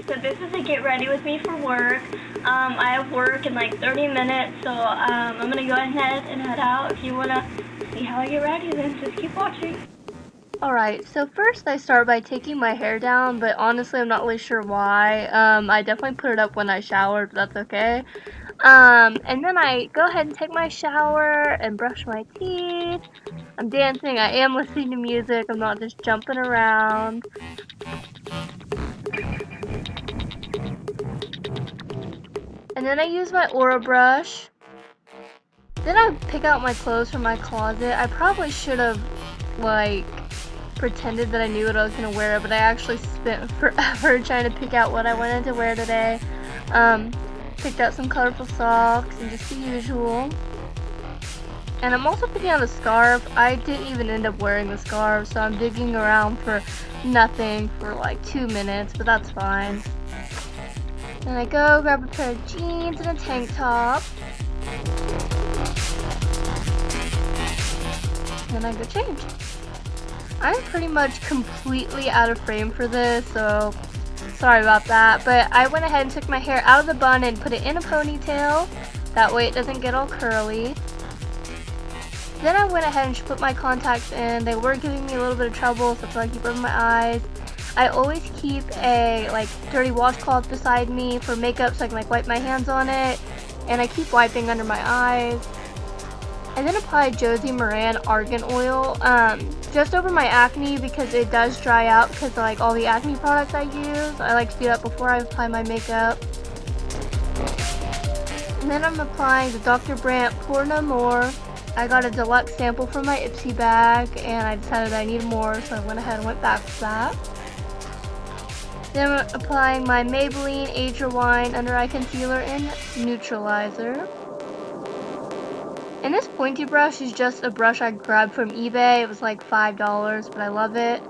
So this is a get ready with me for work. I have work in like 30 minutes, so I'm going to go ahead and head out. If you want to see how I get ready, then just keep watching. Alright, so first I start by taking my hair down, but honestly I'm not really sure why. I definitely put it up when I showered, but that's okay. And then I go ahead and take my shower and brush my teeth. I'm dancing, I am listening to music, I'm not just jumping around. And then I use my Orabrush. Then I pick out my clothes from my closet. I probably should have, like, pretended that I knew what I was going to wear, but I actually spent forever trying to pick out what I wanted to wear today. Picked out some colorful socks and just the usual. And I'm also picking out a scarf. I didn't even end up wearing the scarf, so I'm digging around for nothing for like 2 minutes, but that's fine. Then I go grab a pair of jeans and a tank top. Then I go change. I'm pretty much completely out of frame for this, so sorry about that. But I went ahead and took my hair out of the bun and put it in a ponytail. That way it doesn't get all curly. Then I went ahead and put my contacts in. They were giving me a little bit of trouble, so I keep rubbing my eyes. I always keep a dirty washcloth beside me for makeup so I can wipe my hands on it. And I keep wiping under my eyes. I then apply Josie Maran Argan Oil just over my acne because it does dry out because of all the acne products I use. I like to do that before I apply my makeup. And then I'm applying the Dr. Brandt Pores No More. I got a deluxe sample from my Ipsy bag and I decided I needed more, so I went ahead and went back to that. Then I'm applying my Maybelline Age Rewind Under Eye Concealer in Neutralizer. And this pointy brush is just a brush I grabbed from eBay. It was like $5, but I love it.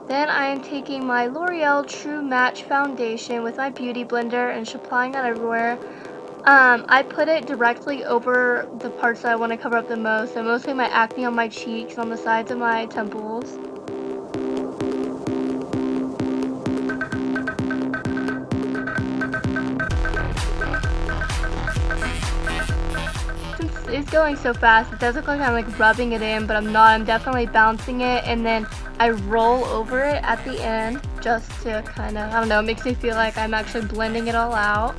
Then I am taking my L'Oreal True Match Foundation with my Beauty Blender and just applying that everywhere. I put it directly over the parts that I want to cover up the most, so mostly my acne on my cheeks and on the sides of my temples. It's going so fast, it does look like I'm rubbing it in, but I'm not. I'm definitely bouncing it, and then I roll over it at the end just to kind of, I don't know, it makes me feel like I'm actually blending it all out.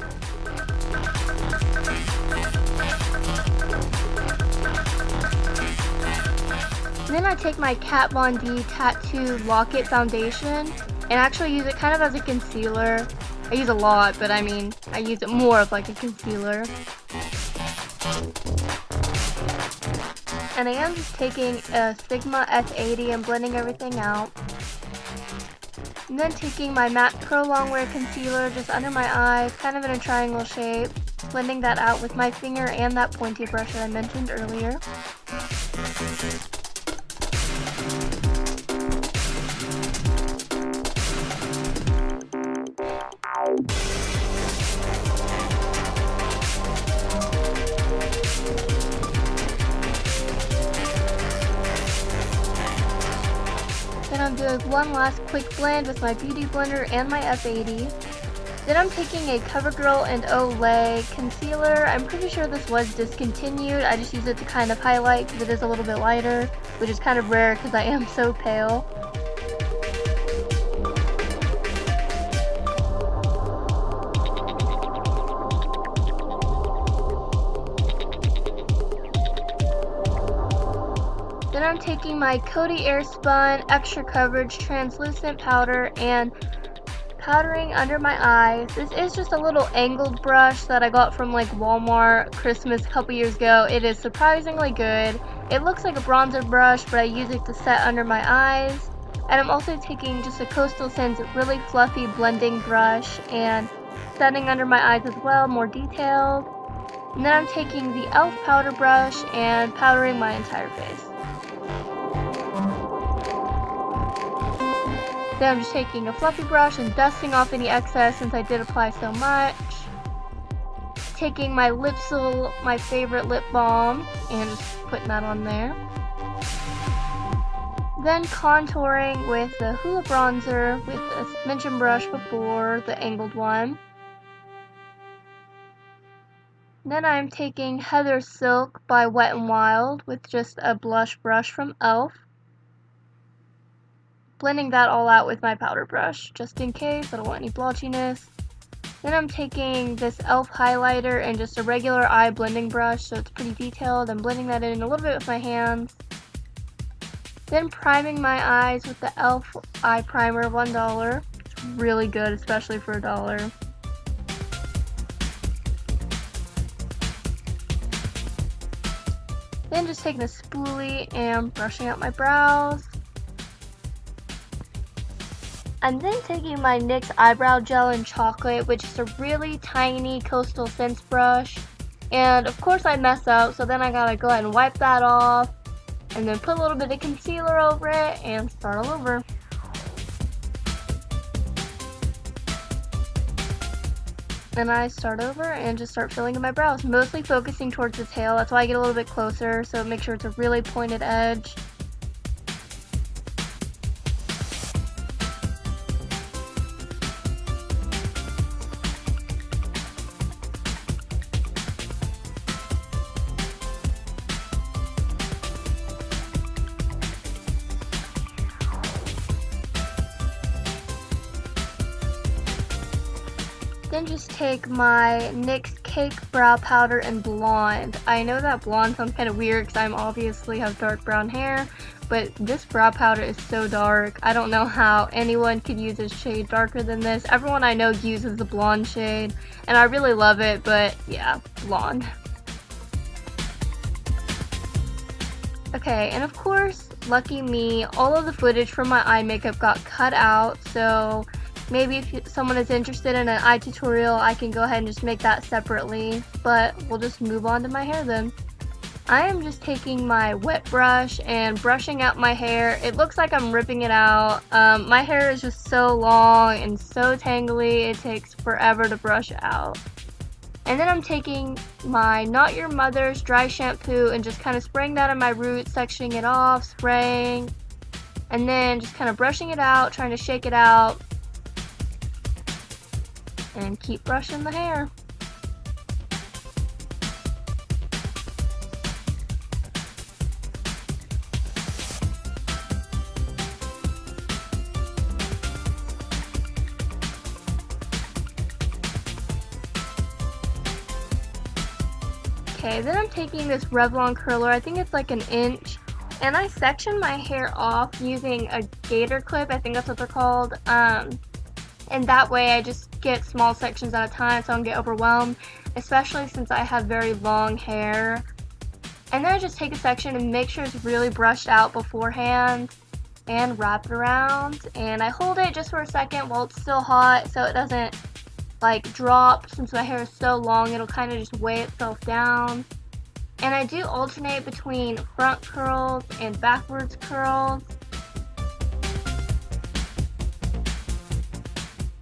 And then I take my Kat Von D Tattoo Lock-It Foundation and actually use it kind of as a concealer. I use a lot, but I mean, I use it more of a concealer. And I am just taking a Sigma F80 and blending everything out. And then taking my MAC Pro Longwear Concealer just under my eyes, kind of in a triangle shape, blending that out with my finger and that pointy brush that I mentioned earlier. Then I'm doing one last quick blend with my Beauty Blender and my F80. Then I'm taking a Covergirl and Olay concealer. I'm pretty sure this was discontinued. I just use it to kind of highlight because it is a little bit lighter, which is kind of rare because I am so pale. Then I'm taking my Coty Airspun Extra Coverage Translucent Powder and powdering under my eyes. This is just a little angled brush that I got from Walmart Christmas a couple years ago. It is surprisingly good. It looks like a bronzer brush, but I use it to set under my eyes. And I'm also taking just a Coastal Scents really fluffy blending brush and setting under my eyes as well, more detailed. And then I'm taking the e.l.f. powder brush and powdering my entire face. Then I'm just taking a fluffy brush and dusting off any excess since I did apply so much. Taking my Lipsil, my favorite lip balm, and just putting that on there. Then contouring with the Hoola bronzer with this mentioned brush before, the angled one. Then I'm taking Heather Silk by Wet n Wild with just a blush brush from e.l.f. Blending that all out with my powder brush, just in case I don't want any blotchiness. Then I'm taking this e.l.f. highlighter and just a regular eye blending brush, so it's pretty detailed. I'm blending that in a little bit with my hands. Then priming my eyes with the e.l.f. eye primer, $1. It's really good, especially for $1. Then just taking a spoolie and brushing out my brows. I'm then taking my NYX Eyebrow Gel in Chocolate, which is a really tiny Coastal Scents brush. And of course I mess up, so then I gotta go ahead and wipe that off. And then put a little bit of concealer over it and start all over. Then I start over and just start filling in my brows, mostly focusing towards the tail. That's why I get a little bit closer, so make sure it's a really pointed edge. Then just take my NYX Cake Brow Powder in Blonde. I know that blonde sounds kind of weird because I obviously have dark brown hair, but this brow powder is so dark. I don't know how anyone could use a shade darker than this. Everyone I know uses the blonde shade, and I really love it, but yeah, blonde. Okay, and of course, lucky me, all of the footage from my eye makeup got cut out, so maybe if someone is interested in an eye tutorial, I can go ahead and just make that separately, but we'll just move on to my hair then. I am just taking my wet brush and brushing out my hair. It looks like I'm ripping it out. My hair is just so long and so tangly, it takes forever to brush out. And then I'm taking my Not Your Mother's dry shampoo and just kind of spraying that on my roots, sectioning it off, spraying, and then just kind of brushing it out, trying to shake it out. And keep brushing the hair. Okay, then I'm taking this Revlon curler, I think it's like an inch, and I section my hair off using a gator clip, I think that's what they're called, and that way I just get small sections at a time so I don't get overwhelmed, especially since I have very long hair. And then I just take a section and make sure it's really brushed out beforehand and wrap it around, and I hold it just for a second while it's still hot so it doesn't like drop. Since my hair is so long, it'll kind of just weigh itself down. And I do alternate between front curls and backwards curls.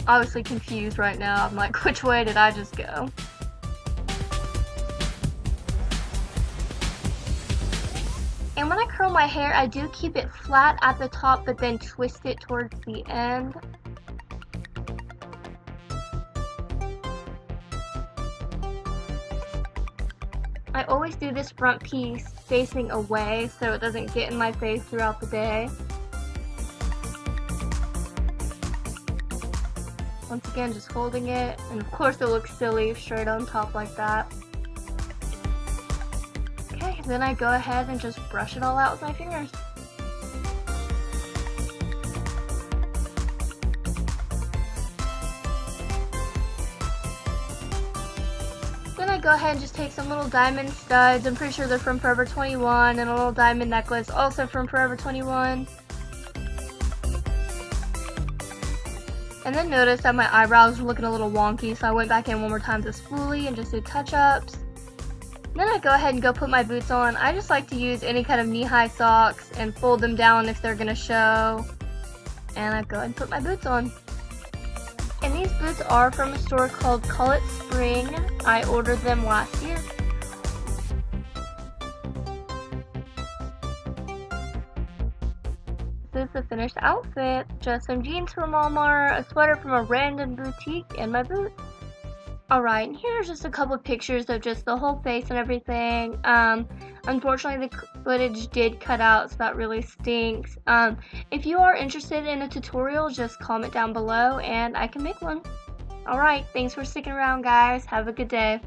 Obviously confused right now. I'm like, which way did I just go? And when I curl my hair, I do keep it flat at the top, but then twist it towards the end. I always do this front piece facing away so it doesn't get in my face throughout the day. Once again, just holding it, and of course it looks silly straight on top like that. Okay, then I go ahead and just brush it all out with my fingers. Then I go ahead and just take some little diamond studs. I'm pretty sure they're from Forever 21, and a little diamond necklace also from Forever 21. And then noticed that my eyebrows were looking a little wonky, so I went back in one more time with a spoolie and just did touch-ups. Then I go ahead and go put my boots on. I just like to use any kind of knee-high socks and fold them down if they're going to show. And I go ahead and put my boots on. And these boots are from a store called Call It Spring. I ordered them last year. This the finished outfit. Just some jeans from Walmart, a sweater from a random boutique, and my boots. Alright, here's just a couple of pictures of just the whole face and everything. Unfortunately the footage did cut out, so that really stinks. If you are interested in a tutorial, just comment down below and I can make one. Alright, thanks for sticking around guys. Have a good day.